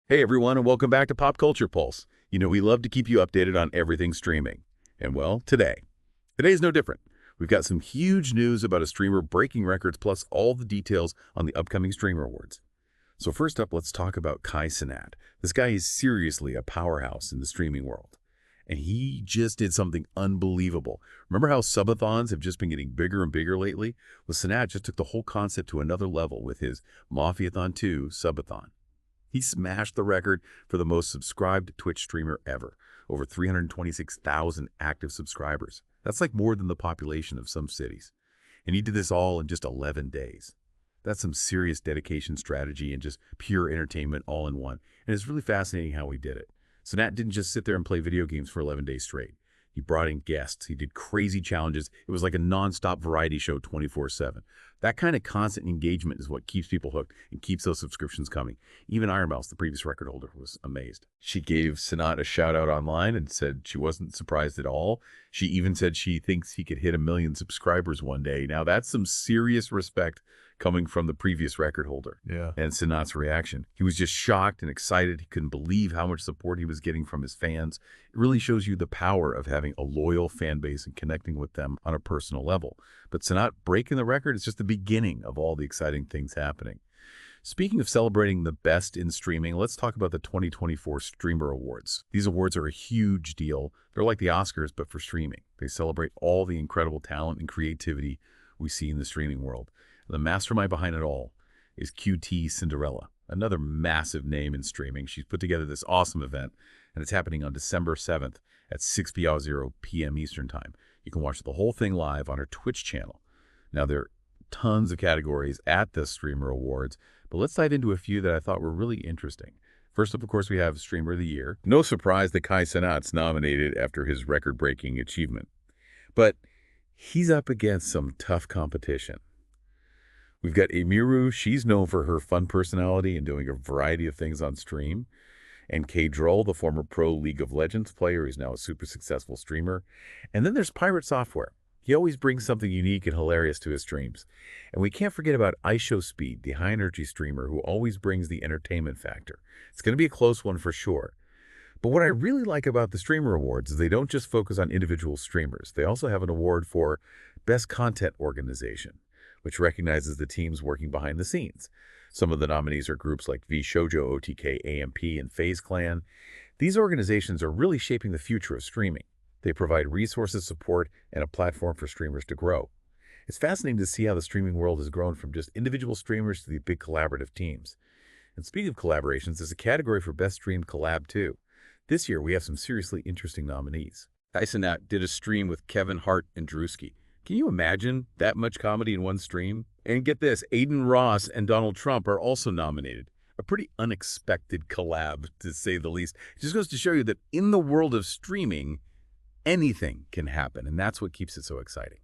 Hey everyone, and welcome back to PopCulture Pulse. We love to keep you updated on everything streaming. And well, today's no different. We've got some huge news about a streamer breaking records plus all the details on the upcoming Streamer Awards. So first up, let's talk about Kai Cenat. This guy is seriously a powerhouse in the streaming world. And he just did something unbelievable. Remember how subathons have just been getting bigger and bigger lately? Well, Cenat just took the whole concept to another level with his Mafiathon 2 subathon. He smashed the record for the most subscribed Twitch streamer ever, over 326,000 active subscribers. That's like more than the population of some cities. And he did this all in just 11 days. That's some serious dedication, strategy, and just pure entertainment all in one. And it's really fascinating how he did it. Cenat didn't just sit there and play video games for 11 days straight. He brought in guests. He did crazy challenges. It was like a nonstop variety show 24/7. That kind of constant engagement is what keeps people hooked and keeps those subscriptions coming. Even Iron Mouse, the previous record holder, was amazed. She gave Cenat a shout out online and said she wasn't surprised at all. She even said she thinks he could hit 1 million subscribers one day. Now that's some serious respect coming from the previous record holder. Yeah. And Senat's reaction. He was just shocked and excited. He couldn't believe how much support he was getting from his fans. It really shows you the power of having a loyal fan base and connecting with them on a personal level. But Cenat breaking the record is just the beginning of all the exciting things happening. Speaking of celebrating the best in streaming, let's talk about the 2024 Streamer Awards. These awards are a huge deal. They're like the Oscars, but for streaming. They celebrate all the incredible talent and creativity we see in the streaming world. The mastermind behind it all is QT Cinderella, another massive name in streaming. She's put together this awesome event, and it's happening on December 7th at 6:00 p.m. Eastern Time. You can watch the whole thing live on her Twitch channel. Now, there are tons of categories at the Streamer Awards, but let's dive into a few that I thought were really interesting. First up, of course, we have Streamer of the Year. No surprise that Kai Cenat's nominated after his record-breaking achievement. But he's up against some tough competition. We've got Emiru. She's known for her fun personality and doing a variety of things on stream. And K-Droll, the former pro League of Legends player, who's now a super successful streamer. And then there's Pirate Software. He always brings something unique and hilarious to his streams. And we can't forget about IShowSpeed, the high-energy streamer who always brings the entertainment factor. It's going to be a close one for sure. But what I really like about the Streamer Awards is they don't just focus on individual streamers. They also have an award for Best Content Organization, which recognizes the teams working behind the scenes. Some of the nominees are groups like VShojo, OTK, AMP, and FaZe Clan. These organizations are really shaping the future of streaming. They provide resources, support, and a platform for streamers to grow. It's fascinating to see how the streaming world has grown from just individual streamers to the big collaborative teams. And speaking of collaborations, there's a category for Best Streamed Collab too. This year, we have some seriously interesting nominees. Kai Cenat did a stream with Kevin Hart and Drewski. Can you imagine that much comedy in one stream? And get this, Aiden Ross and Donald Trump are also nominated. A pretty unexpected collab, to say the least. It just goes to show you that in the world of streaming, anything can happen, and that's what keeps it so exciting.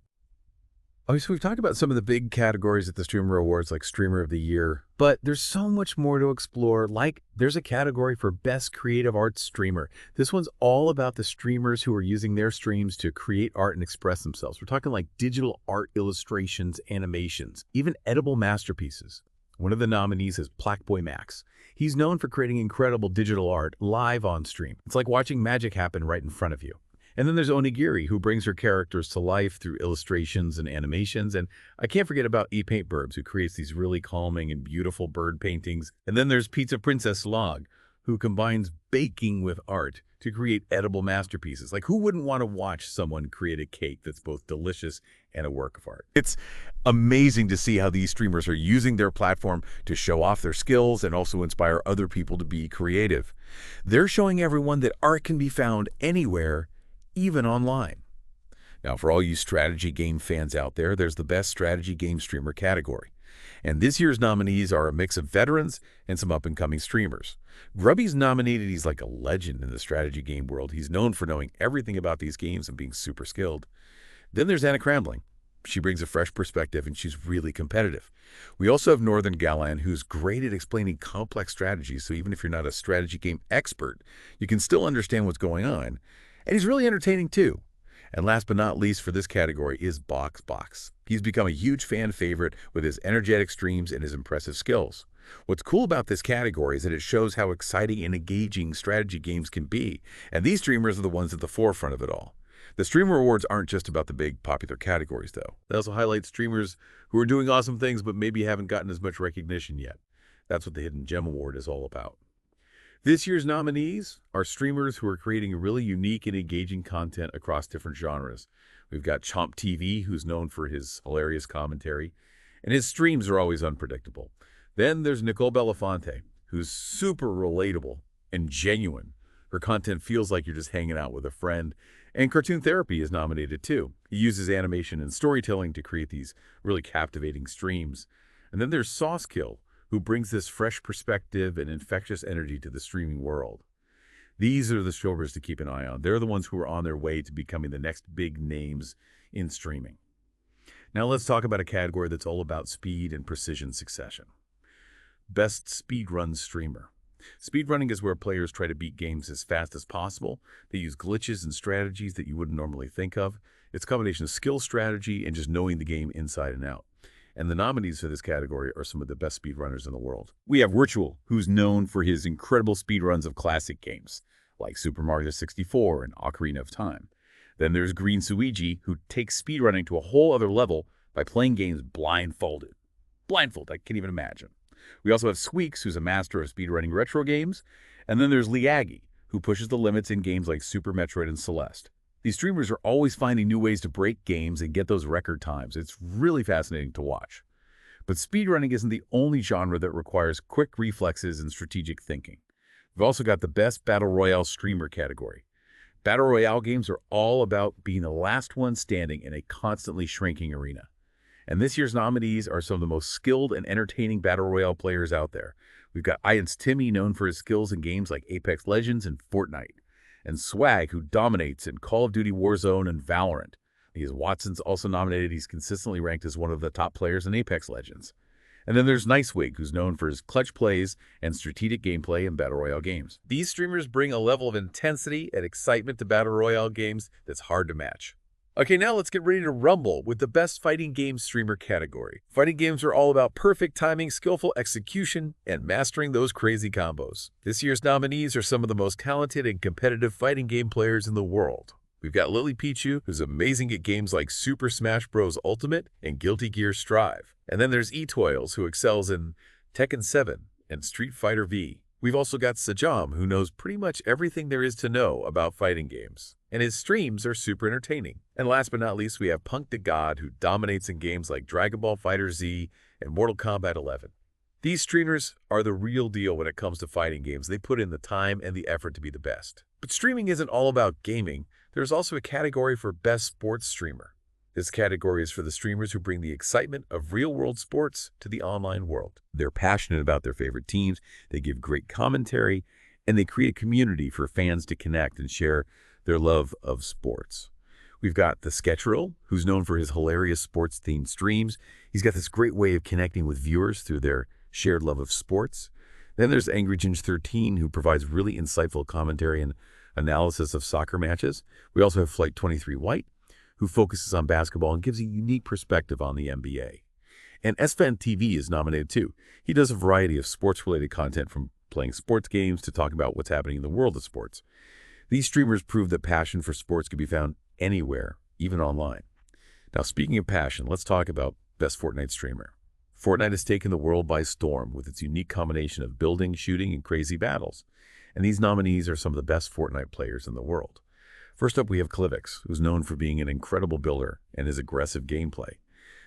Okay, so we've talked about some of the big categories at the Streamer Awards, like Streamer of the Year, but there's so much more to explore. Like, there's a category for Best Creative Arts Streamer. This one's all about the streamers who are using their streams to create art and express themselves. We're talking like digital art illustrations, animations, even edible masterpieces. One of the nominees is Plaqueboy Max. He's known for creating incredible digital art live on stream. It's like watching magic happen right in front of you. And then there's Onigiri, who brings her characters to life through illustrations and animations. And I can't forget about ePaint Burbs, who creates these really calming and beautiful bird paintings. And then there's Pizza Princess Log, who combines baking with art to create edible masterpieces. Like, who wouldn't want to watch someone create a cake that's both delicious and a work of art? It's amazing to see how these streamers are using their platform to show off their skills and also inspire other people to be creative. They're showing everyone that art can be found anywhere, even online. Now, for all you strategy game fans out there, there's the Best Strategy Game Streamer category. And this year's nominees are a mix of veterans and some up-and-coming streamers. Grubby's nominated. He's like a legend in the strategy game world. He's known for knowing everything about these games and being super skilled. Then there's Anna Crambling. She brings a fresh perspective, and she's really competitive. We also have Northern Galan, who's great at explaining complex strategies, so even if you're not a strategy game expert, you can still understand what's going on. And he's really entertaining too. And last but not least for this category is Box. He's become a huge fan favorite with his energetic streams and his impressive skills. What's cool about this category is that it shows how exciting and engaging strategy games can be, and these streamers are the ones at the forefront of it all. The Streamer Awards aren't just about the big, popular categories, though. They also highlight streamers who are doing awesome things but maybe haven't gotten as much recognition yet. That's what the Hidden Gem Award is all about. This year's nominees are streamers who are creating really unique and engaging content across different genres. We've got Chomp TV, who's known for his hilarious commentary, and his streams are always unpredictable. Then there's Nicole Belafonte, who's super relatable and genuine. Her content feels like you're just hanging out with a friend. And Cartoon Therapy is nominated too. He uses animation and storytelling to create these really captivating streams. And then there's Saucekill, who brings this fresh perspective and infectious energy to the streaming world. These are the streamers to keep an eye on. They're the ones who are on their way to becoming the next big names in streaming. Now let's talk about a category that's all about speed and precision succession. Best Speedrun Streamer. Speedrunning is where players try to beat games as fast as possible. They use glitches and strategies that you wouldn't normally think of. It's a combination of skill, strategy, and just knowing the game inside and out. And the nominees for this category are some of the best speedrunners in the world. We have Virtual, who's known for his incredible speedruns of classic games, like Super Mario 64 and Ocarina of Time. Then there's Green Suigi, who takes speedrunning to a whole other level by playing games blindfolded. Blindfold, I can't even imagine. We also have Squeaks, who's a master of speedrunning retro games. And then there's Liagi, who pushes the limits in games like Super Metroid and Celeste. These streamers are always finding new ways to break games and get those record times. It's really fascinating to watch. But speedrunning isn't the only genre that requires quick reflexes and strategic thinking. We've also got the Best Battle Royale Streamer category. Battle Royale games are all about being the last one standing in a constantly shrinking arena. And this year's nominees are some of the most skilled and entertaining Battle Royale players out there. We've got Iance Timmy, known for his skills in games like Apex Legends and Fortnite. And Swag, who dominates in Call of Duty Warzone and Valorant. Watson's also nominated. He's consistently ranked as one of the top players in Apex Legends. And then there's Nicewig, who's known for his clutch plays and strategic gameplay in Battle Royale games. These streamers bring a level of intensity and excitement to Battle Royale games that's hard to match. Okay, now let's get ready to rumble with the Best Fighting Games Streamer category. Fighting games are all about perfect timing, skillful execution, and mastering those crazy combos. This year's nominees are some of the most talented and competitive fighting game players in the world. We've got Lily Pichu, who's amazing at games like Super Smash Bros. Ultimate and Guilty Gear Strive. And then there's Etoils, who excels in Tekken 7 and Street Fighter V. We've also got Sajam, who knows pretty much everything there is to know about fighting games. And his streams are super entertaining. And last but not least, we have Punk the God, who dominates in games like Dragon Ball FighterZ and Mortal Kombat 11. These streamers are the real deal when it comes to fighting games. They put in the time and the effort to be the best. But streaming isn't all about gaming. There's also a category for Best Sports Streamer. This category is for the streamers who bring the excitement of real-world sports to the online world. They're passionate about their favorite teams, they give great commentary, and they create a community for fans to connect and share their love of sports. We've got the Sketchroll, who's known for his hilarious sports-themed streams. He's got this great way of connecting with viewers through their shared love of sports. Then there's Angry Ginge 13, who provides really insightful commentary and analysis of soccer matches. We also have Flight 23 White, who focuses on basketball and gives a unique perspective on the NBA. And SFan TV is nominated too. He does a variety of sports-related content, from playing sports games to talking about what's happening in the world of sports. These streamers prove that passion for sports can be found anywhere, even online. Now, speaking of passion, let's talk about Best Fortnite Streamer. Fortnite has taken the world by storm with its unique combination of building, shooting, and crazy battles. And these nominees are some of the best Fortnite players in the world. First up, we have Clivix, who's known for being an incredible builder and his aggressive gameplay.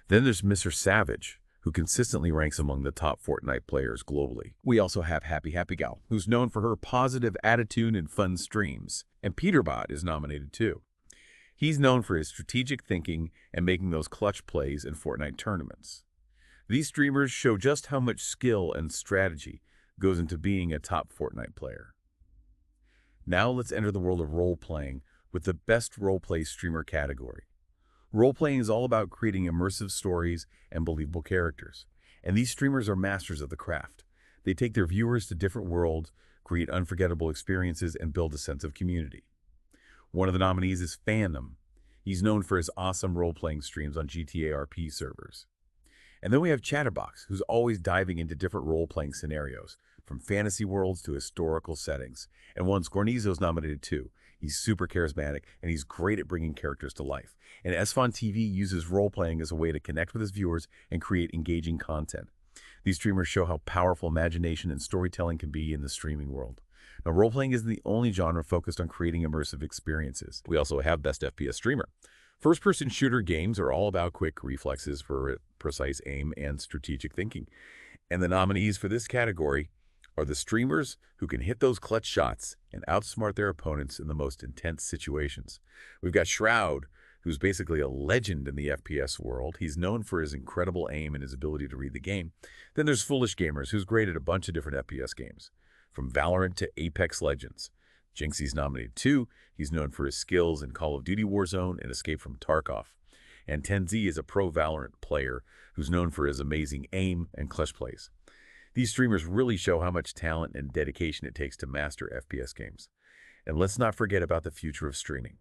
Then there's Mr. Savage, who consistently ranks among the top Fortnite players globally. We also have Happy Gal, who's known for her positive attitude and fun streams. And Peterbot is nominated too. He's known for his strategic thinking and making those clutch plays in Fortnite tournaments. These streamers show just how much skill and strategy goes into being a top Fortnite player. Now let's enter the world of role-playing with the Best Roleplay Streamer category. Role-playing is all about creating immersive stories and believable characters. And these streamers are masters of the craft. They take their viewers to different worlds, create unforgettable experiences, and build a sense of community. One of the nominees is Phantom. He's known for his awesome role-playing streams on GTA RP servers. And then we have Chatterbox, who's always diving into different role-playing scenarios, from fantasy worlds to historical settings. And once Guarnizo's nominated too. He's super charismatic, and he's great at bringing characters to life. And Esfon TV uses role-playing as a way to connect with his viewers and create engaging content. These streamers show how powerful imagination and storytelling can be in the streaming world. Now, role-playing isn't the only genre focused on creating immersive experiences. We also have Best FPS Streamer. First-person shooter games are all about quick reflexes for precise aim and strategic thinking. And the nominees for this category are the streamers who can hit those clutch shots and outsmart their opponents in the most intense situations. We've got Shroud, who's basically a legend in the FPS world. He's known for his incredible aim and his ability to read the game. Then there's Foolish Gamers, who's great at a bunch of different FPS games, from Valorant to Apex Legends. Jinxie's nominated too. He's known for his skills in Call of Duty Warzone and Escape from Tarkov. And Tenzi is a pro Valorant player who's known for his amazing aim and clutch plays. These streamers really show how much talent and dedication it takes to master FPS games. And let's not forget about the future of streaming.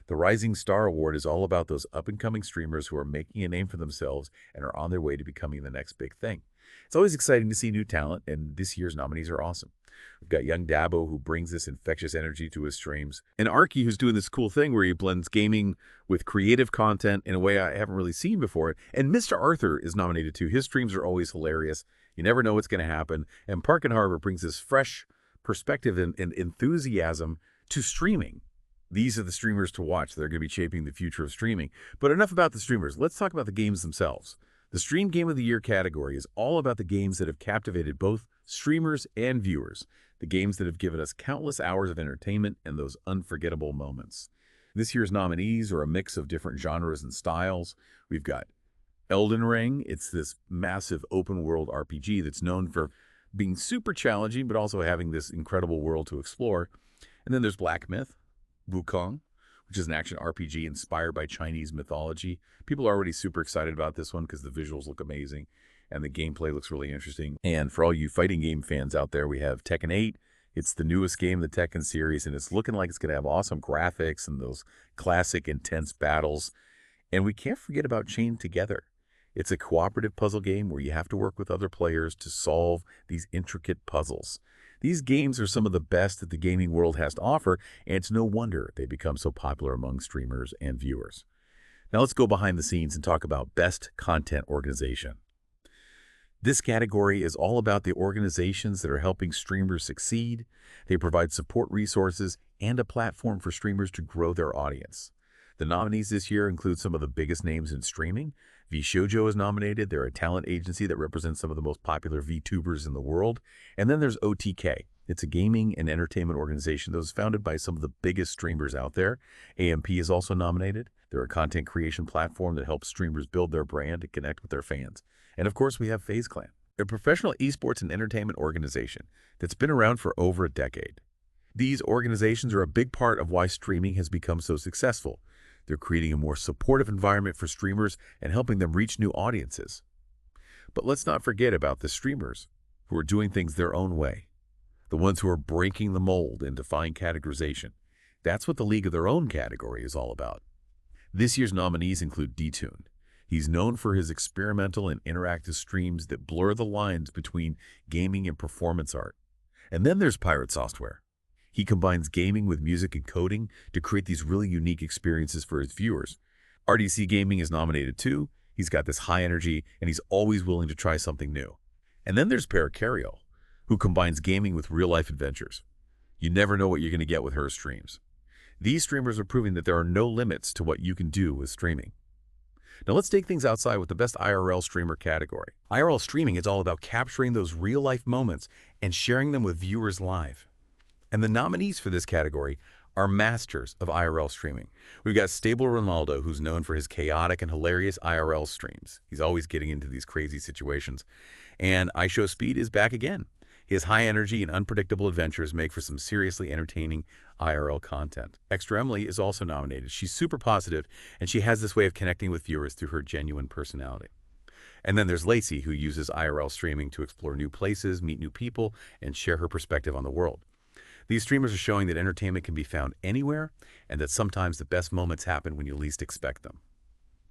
The Rising Star Award is all about those up-and-coming streamers who are making a name for themselves and are on their way to becoming the next big thing. It's always exciting to see new talent, and this year's nominees are awesome. We've got young Dabo, who brings this infectious energy to his streams, and Arky, who's doing this cool thing where he blends gaming with creative content in a way I haven't really seen before. And Mr. Arthur is nominated too. His streams are always hilarious. You never know what's going to happen. And Park and Harbor brings this fresh perspective and enthusiasm to streaming. These are the streamers to watch. They're going to be shaping the future of streaming. But enough about the streamers. Let's talk about the games themselves. The Stream Game of the Year category is all about the games that have captivated both streamers and viewers, the games that have given us countless hours of entertainment and those unforgettable moments. This year's nominees are a mix of different genres and styles. We've got Elden Ring. It's this massive open-world RPG that's known for being super challenging, but also having this incredible world to explore. And then there's Black Myth, Wukong, which is an action RPG inspired by Chinese mythology. People are already super excited about this one because the visuals look amazing and the gameplay looks really interesting. And for all you fighting game fans out there, we have Tekken 8. It's the newest game in the Tekken series, and it's looking like it's going to have awesome graphics and those classic intense battles. And we can't forget about Chained Together. It's a cooperative puzzle game where you have to work with other players to solve these intricate puzzles. These games are some of the best that the gaming world has to offer, and it's no wonder they become so popular among streamers and viewers. Now let's go behind the scenes and talk about Best Content Organization. This category is all about the organizations that are helping streamers succeed. They provide support resources and a platform for streamers to grow their audience. The nominees this year include some of the biggest names in streaming. VShojo is nominated. They're a talent agency that represents some of the most popular VTubers in the world. And then there's OTK. It's a gaming and entertainment organization that was founded by some of the biggest streamers out there. AMP is also nominated. They're a content creation platform that helps streamers build their brand and connect with their fans. And of course, we have FaZe Clan, a professional esports and entertainment organization that's been around for over a decade. These organizations are a big part of why streaming has become so successful. They're creating a more supportive environment for streamers and helping them reach new audiences. But let's not forget about the streamers who are doing things their own way, the ones who are breaking the mold and defying categorization. That's what the League of Their Own category is all about. This year's nominees include Detune. He's known for his experimental and interactive streams that blur the lines between gaming and performance art. And then there's Pirate Software. He combines gaming with music and coding to create these really unique experiences for his viewers. RDC Gaming is nominated too. He's got this high energy and he's always willing to try something new. And then there's Paracario, who combines gaming with real-life adventures. You never know what you're going to get with her streams. These streamers are proving that there are no limits to what you can do with streaming. Now let's take things outside with the Best IRL Streamer category. IRL streaming is all about capturing those real-life moments and sharing them with viewers live. And the nominees for this category are masters of IRL streaming. We've got Stable Ronaldo, who's known for his chaotic and hilarious IRL streams. He's always getting into these crazy situations. And iShowSpeed is back again. His high energy and unpredictable adventures make for some seriously entertaining IRL content. Extra Emily is also nominated. She's super positive, and she has this way of connecting with viewers through her genuine personality. And then there's Lacey, who uses IRL streaming to explore new places, meet new people, and share her perspective on the world. These streamers are showing that entertainment can be found anywhere, and that sometimes the best moments happen when you least expect them.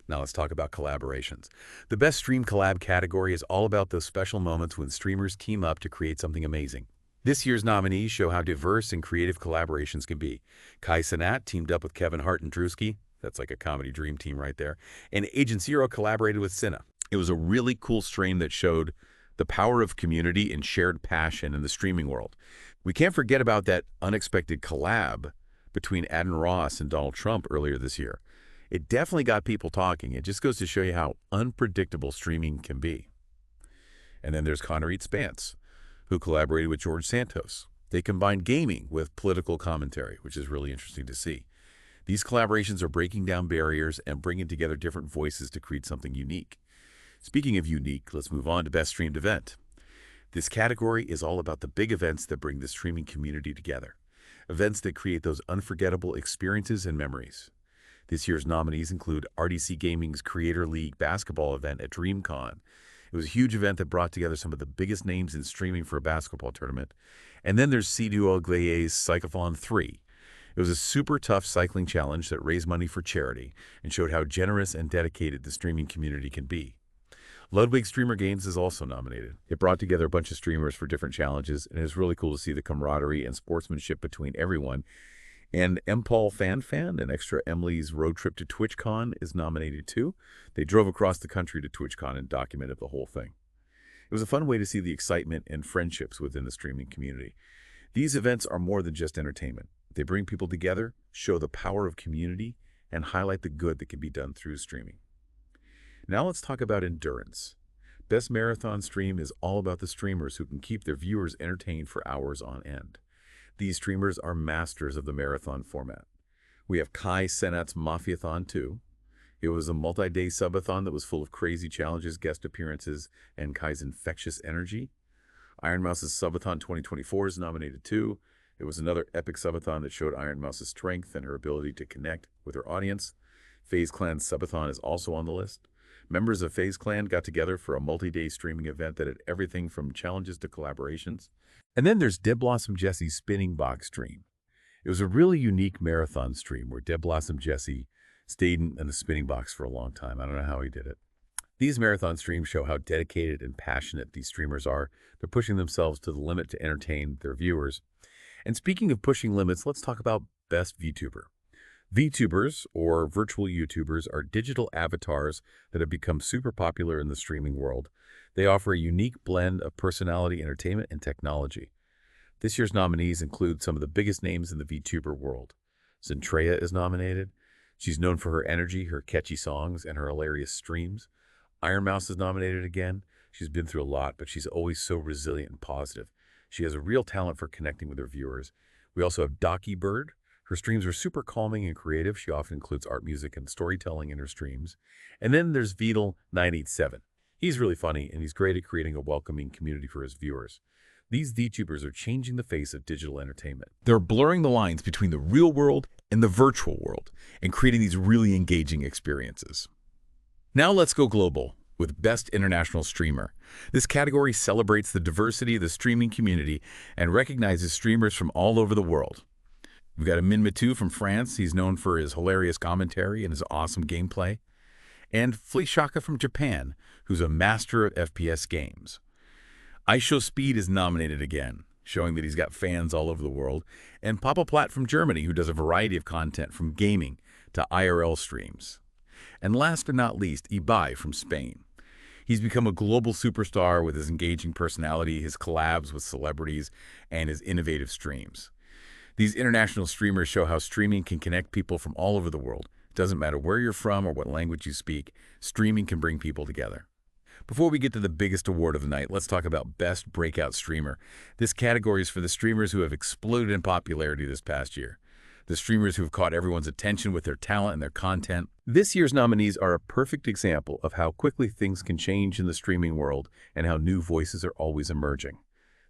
Now let's talk about collaborations. The Best Stream Collab category is all about those special moments when streamers team up to create something amazing. This year's nominees show how diverse and creative collaborations can be. Kai Cenat teamed up with Kevin Hart and Drewski. That's like a comedy dream team right there. And Agent Zero collaborated with Cinna. It was a really cool stream that showed the power of community and shared passion in the streaming world. We can't forget about that unexpected collab between Adin Ross and Donald Trump earlier this year. It definitely got people talking. It just goes to show you how unpredictable streaming can be. And then there's Connor Eats Spance, who collaborated with George Santos. They combined gaming with political commentary, which is really interesting to see. These collaborations are breaking down barriers and bringing together different voices to create something unique. Speaking of unique, let's move on to Best Streamed Event. This category is all about the big events that bring the streaming community together. Events that create those unforgettable experiences and memories. This year's nominees include RDC Gaming's Creator League basketball event at DreamCon. It was a huge event that brought together some of the biggest names in streaming for a basketball tournament. And then there's C-Duo Gleyer's Cyclothon 3. It was a super tough cycling challenge that raised money for charity and showed how generous and dedicated the streaming community can be. Ludwig Streamer Games is also nominated. It brought together a bunch of streamers for different challenges, and it was really cool to see the camaraderie and sportsmanship between everyone. And Paul Fan, an extra Emily's road trip to TwitchCon, is nominated too. They drove across the country to TwitchCon and documented the whole thing. It was a fun way to see the excitement and friendships within the streaming community. These events are more than just entertainment. They bring people together, show the power of community, and highlight the good that can be done through streaming. Now let's talk about endurance. Best Marathon Stream is all about the streamers who can keep their viewers entertained for hours on end. These streamers are masters of the marathon format. We have Kai Cenat's Mafiathon 2. It was a multi-day subathon that was full of crazy challenges, guest appearances, and Kai's infectious energy. Iron Mouse's Subathon 2024 is nominated too. It was another epic subathon that showed Iron Mouse's strength and her ability to connect with her audience. FaZe Clan's Subathon is also on the list. Members of FaZe Clan got together for a multi-day streaming event that had everything from challenges to collaborations. And then there's Dead Blossom Jesse's Spinning Box stream. It was a really unique marathon stream where Dead Blossom Jesse stayed in the spinning box for a long time. I don't know how he did it. These marathon streams show how dedicated and passionate these streamers are. They're pushing themselves to the limit to entertain their viewers. And speaking of pushing limits, let's talk about Best VTuber. VTubers, or virtual YouTubers, are digital avatars that have become super popular in the streaming world. They offer a unique blend of personality, entertainment, and technology. This year's nominees include some of the biggest names in the VTuber world. Zentreya is nominated. She's known for her energy, her catchy songs, and her hilarious streams. Iron Mouse is nominated again. She's been through a lot, but she's always so resilient and positive. She has a real talent for connecting with her viewers. We also have Docky Bird. Her streams are super calming and creative. She often includes art, music, and storytelling in her streams. And then there's Beetle987. He's really funny, and he's great at creating a welcoming community for his viewers. These VTubers are changing the face of digital entertainment. They're blurring the lines between the real world and the virtual world and creating these really engaging experiences. Now let's go global with Best International Streamer. This category celebrates the diversity of the streaming community and recognizes streamers from all over the world. We've got Min Matu from France. He's known for his hilarious commentary and his awesome gameplay. And Fleishaka from Japan, who's a master of FPS games. IShowSpeed is nominated again, showing that he's got fans all over the world. And Papa Platt from Germany, who does a variety of content from gaming to IRL streams. And last but not least, Ibai from Spain. He's become a global superstar with his engaging personality, his collabs with celebrities, and his innovative streams. These international streamers show how streaming can connect people from all over the world. It doesn't matter where you're from or what language you speak, streaming can bring people together. Before we get to the biggest award of the night, let's talk about Best Breakout Streamer. This category is for the streamers who have exploded in popularity this past year. The streamers who have caught everyone's attention with their talent and their content. This year's nominees are a perfect example of how quickly things can change in the streaming world and how new voices are always emerging.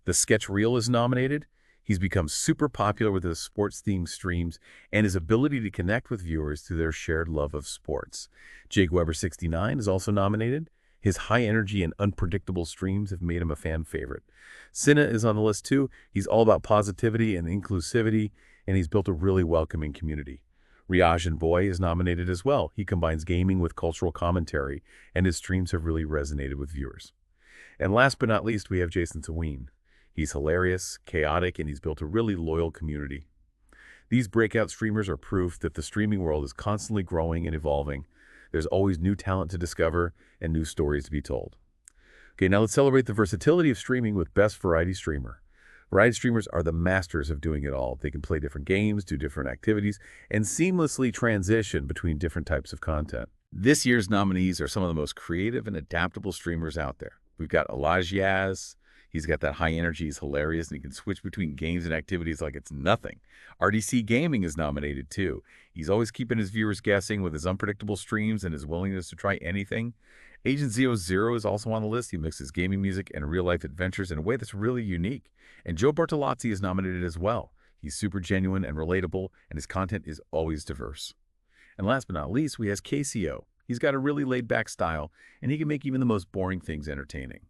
The Sketch Reel is nominated. He's become super popular with his sports-themed streams and his ability to connect with viewers through their shared love of sports. Jake Weber69 is also nominated. His high energy and unpredictable streams have made him a fan favorite. Cinna is on the list too. He's all about positivity and inclusivity, and he's built a really welcoming community. Riyaj Boy is nominated as well. He combines gaming with cultural commentary, and his streams have really resonated with viewers. And last but not least, we have Jason Taween. He's hilarious, chaotic, and he's built a really loyal community. These breakout streamers are proof that the streaming world is constantly growing and evolving. There's always new talent to discover and new stories to be told. Okay, now let's celebrate the versatility of streaming with Best Variety Streamer. Variety streamers are the masters of doing it all. They can play different games, do different activities, and seamlessly transition between different types of content. This year's nominees are some of the most creative and adaptable streamers out there. We've got Elijaz. He's got that high energy, he's hilarious, and he can switch between games and activities like it's nothing. RDC Gaming is nominated too. He's always keeping his viewers guessing with his unpredictable streams and his willingness to try anything. Agent Zero is also on the list. He mixes gaming music and real-life adventures in a way that's really unique. And Joe Bartolozzi is nominated as well. He's super genuine and relatable, and his content is always diverse. And last but not least, we have KCO. He's got a really laid-back style, and he can make even the most boring things entertaining.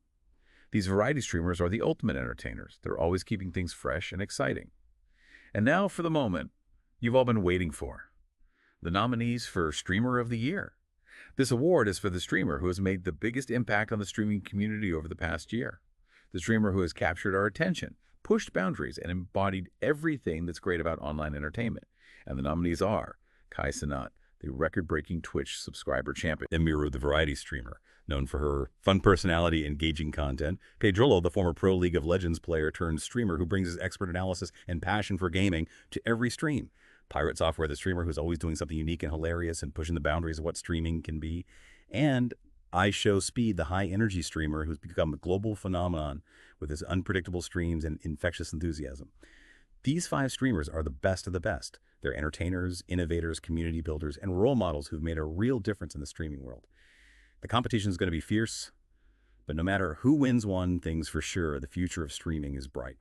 These variety streamers are the ultimate entertainers. They're always keeping things fresh and exciting. And now for the moment you've all been waiting for. The nominees for Streamer of the Year. This award is for the streamer who has made the biggest impact on the streaming community over the past year. The streamer who has captured our attention, pushed boundaries, and embodied everything that's great about online entertainment. And the nominees are Kai Cenat, the record-breaking Twitch subscriber champion; Emiru, the variety streamer, known for her fun personality, engaging content; Pedrolo, the former Pro League of Legends player turned streamer who brings his expert analysis and passion for gaming to every stream; Pirate Software, the streamer who's always doing something unique and hilarious and pushing the boundaries of what streaming can be; and iShowSpeed, the high-energy streamer who's become a global phenomenon with his unpredictable streams and infectious enthusiasm. These 5 streamers are the best of the best. They're entertainers, innovators, community builders, and role models who've made a real difference in the streaming world. The competition is going to be fierce, but no matter who wins one thing's for sure, the future of streaming is bright.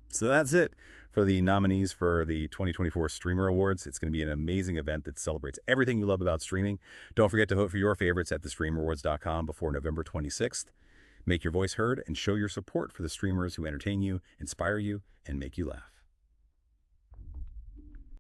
So that's it for the nominees for the 2024 Streamer Awards. It's going to be an amazing event that celebrates everything you love about streaming. Don't forget to vote for your favorites at thestreamawards.com before November 26th. Make your voice heard and show your support for the streamers who entertain you, inspire you, and make you laugh.